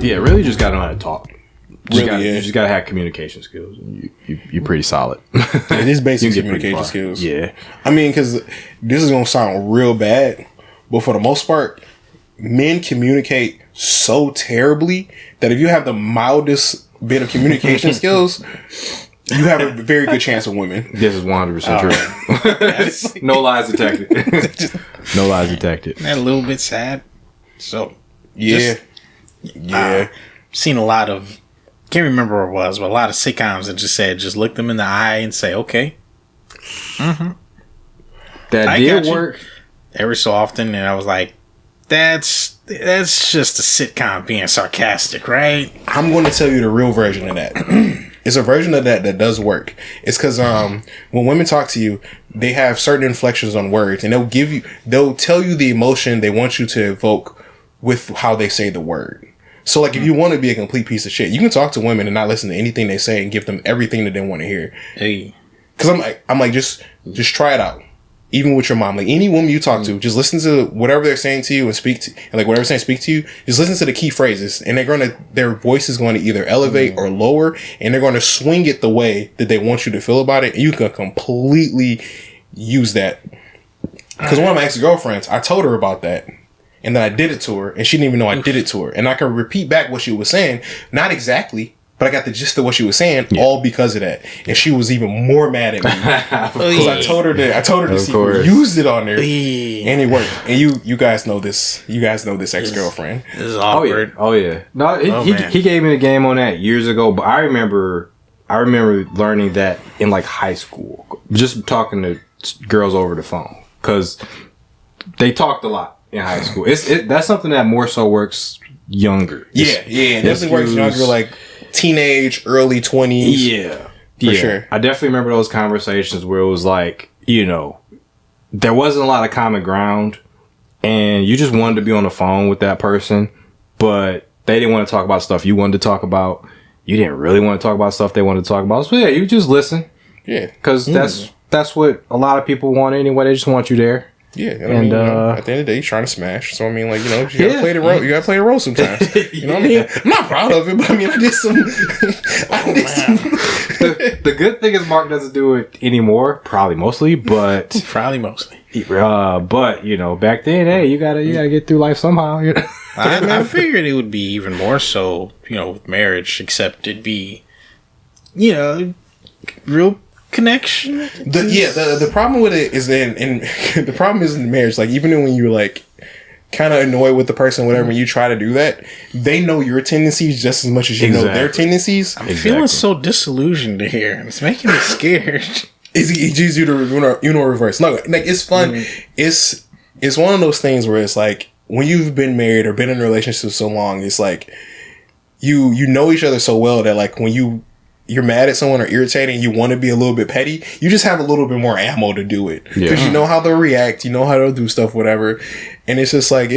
Yeah, really just got to know how to talk. You just gotta have communication skills. And you're pretty solid. It is basic communication skills. Yeah. I mean, because this is gonna sound real bad, but for the most part, men communicate so terribly that if you have the mildest bit of communication skills, you have a very good chance of women. This is 100% true. No lies detected. No lies detected. That a little bit sad. So yeah. Seen a lot of. Can't remember what it was, but a lot of sitcoms that just said, just look them in the eye and say, okay. Mm-hmm. That did work. Every so often, and I was like, that's just a sitcom being sarcastic, right? I'm going to tell you the real version of that. It's a version of that does work. It's because when women talk to you, they have certain inflections on words, and they'll tell you the emotion they want you to evoke with how they say the word. So, like, if you want to be a complete piece of shit, you can talk to women and not listen to anything they say and give them everything that they want to hear. Hey, because I'm like, just try it out. Even with your mom, like any woman you talk to, just listen to whatever they're saying to you and speak to you. Just listen to the key phrases, and their voice is going to either elevate or lower, and they're going to swing it the way that they want you to feel about it. And you can completely use that. Because one of my ex-girlfriends, I told her about that. And then I did it to her, and she didn't even know I did it to her. And I can repeat back what she was saying. Not exactly, but I got the gist of what she was saying, all because of that. And she was even more mad at me. Because I told her to see used it on there. And it worked. And you guys know this. You guys know this ex-girlfriend. This is awkward. Oh, yeah. No, he gave me the game on that years ago, but I remember learning that in, like, high school. Just talking to girls over the phone. Because they talked a lot. In high school, that's something that more so works younger. It definitely works younger, like teenage, early 20s. Yeah, for sure. I definitely remember those conversations where it was like, there wasn't a lot of common ground, and you just wanted to be on the phone with that person, but they didn't want to talk about stuff you wanted to talk about. You didn't really want to talk about stuff they wanted to talk about. So yeah, you just listen. Yeah, because that's what a lot of people want anyway. They just want you there. Yeah, and I mean, at the end of the day, you're trying to smash. So I mean, like, you gotta play the role. You gotta play the role sometimes. You know what I mean? I'm not proud of it, but I mean, I did some. The good thing is Mark doesn't do it anymore. Probably mostly. But back then, hey, you gotta get through life somehow. I figured it would be even more so, with marriage, except it'd be, real connection. The problem with it is the problem is in marriage. Like, even when you're like kind of annoyed with the person, whatever, when you try to do that, they know your tendencies just as much as you know their tendencies. I'm feeling so disillusioned here, and it's making me scared. It's easy to reverse. No, like, it's fun. It's one of those things where it's like when you've been married or been in a relationship so long, it's like you know each other so well that, like, when you're mad at someone or irritating, you want to be a little bit petty, you just have a little bit more ammo to do it. Because you know how they'll react, you know how they'll do stuff, whatever. And it's just like,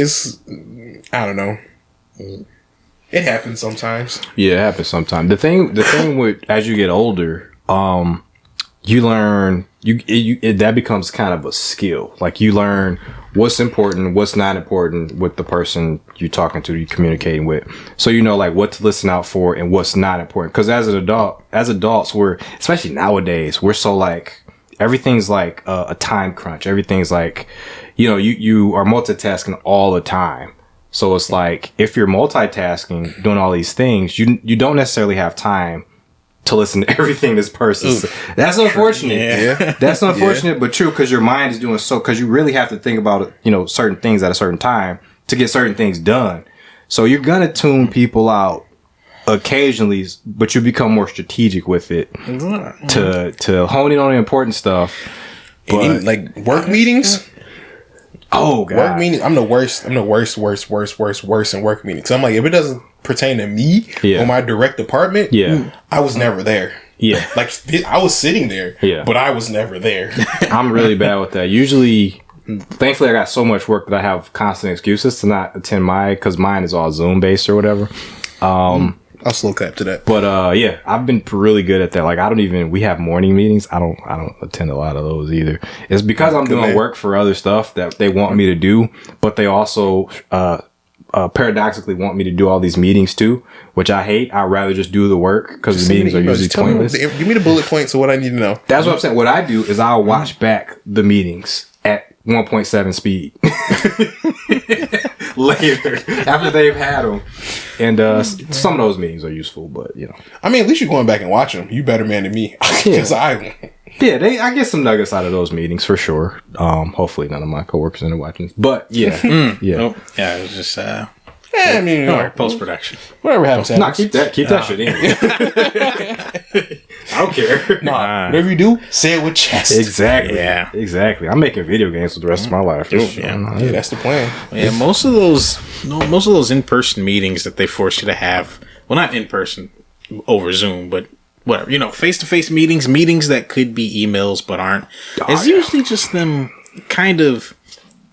I don't know. It happens sometimes. Yeah, it happens sometimes. The thing with, as you get older, you learn, that becomes kind of a skill. Like, you learn what's important, what's not important with the person you're talking to, you're communicating with. So like what to listen out for and what's not important. Because as adults, we're, especially nowadays, we're so like, everything's like a time crunch. Everything's like, you are multitasking all the time. So it's like, if you're multitasking, doing all these things, you don't necessarily have time to listen to everything this person says. That's unfortunate. Yeah. That's unfortunate, but true, because your mind is doing so, because you really have to think about, certain things at a certain time to get certain things done. So you're going to tune people out occasionally, but you become more strategic with it to hone in on the important stuff. But like work meetings. Oh, God. Work meetings. I'm the worst in work meetings. So I'm like, if it doesn't pertain to me or my direct department, I was never there. Yeah. Like, I was sitting there, but I was never there. I'm really bad with that. Usually, thankfully, I got so much work that I have constant excuses to not attend because mine is all Zoom based or whatever. I'll slow clap to that. But I've been really good at that. Like, we have morning meetings. I don't attend a lot of those either. It's because I'm doing work for other stuff that they want me to do, but they also paradoxically want me to do all these meetings too, which I hate. I'd rather just do the work because the meetings are usually pointless. Give me the bullet points of what I need to know. That's what I'm saying. What I do is I'll watch back the meetings at 1.7 speed later after they've had them. And some of those meetings are useful, but you know. I mean, at least you're going back and watch them. You better man than me. Because I get some nuggets out of those meetings for sure. Hopefully none of my coworkers are watching. But yeah. It was just I mean, post production. Whatever happens. Nah, keep that shit in. I don't care. Nah, whatever you do, say it with chest. Exactly. Yeah. Exactly. I'm making video games for the rest of my life. Yeah, that's the plan. Yeah, most of those in-person meetings that they force you to have, well, not in person over Zoom, but whatever, you know, face-to-face meetings that could be emails but aren't. It's usually just them kind of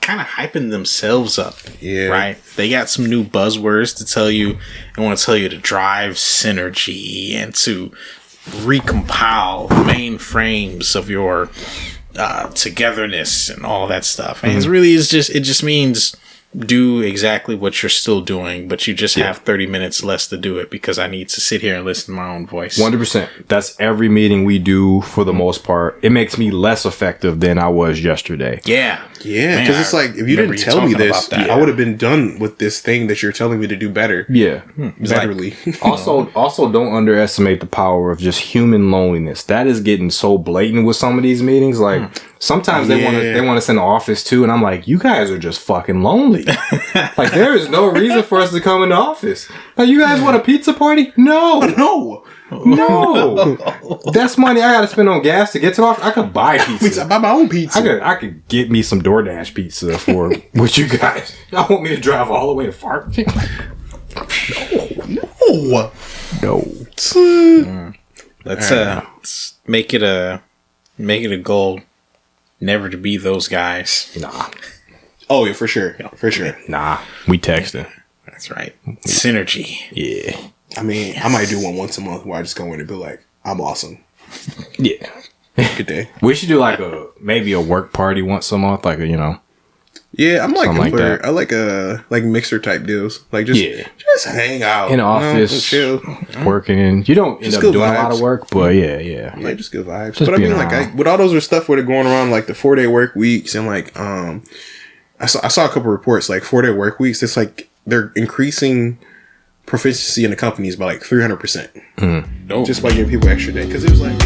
hyping themselves up. Yeah. Right? They got some new buzzwords to tell you. They want to tell you to drive synergy and to recompile the main frames of your togetherness and all that stuff. And it just means do exactly what you're still doing, but you just have 30 minutes less to do it because I need to sit here and listen to my own voice. 100%. That's every meeting we do for the most part. It makes me less effective than I was yesterday. Yeah. Yeah. Because it's like, if you didn't tell me this, I would have been done with this thing that you're telling me to do better. Yeah. Betterly. Also don't underestimate the power of just human loneliness. That is getting so blatant with some of these meetings. Like, sometimes they want us in the office too, and I'm like, you guys are just fucking lonely. Like, there is no reason for us to come in the office. Like, you guys want a pizza party? No. That's money I gotta spend on gas to get to the office. I could buy pizza. I buy my own pizza. I could get me some DoorDash pizza for with you guys. Y'all want me to drive all the way to Farmington? No. Let's make it a goal never to be those guys. Nah. Oh yeah, for sure. Nah. We texting. That's right. Synergy. Yeah. I mean, I might do one once a month where I just go in and be like, I'm awesome. Yeah. Good day. We should do like maybe a work party once a month, like Yeah, I'm like, that. I like mixer type deals. Like just hang out in the office, chill, working. You don't end up doing a lot of work, but yeah. Like just good vibes. But I mean, like with all those stuff where they're going around like the 4-day work weeks and like I saw a couple reports like 4-day work weeks. It's like they're increasing proficiency in the companies by like 300%. Just by giving people extra day because it was like.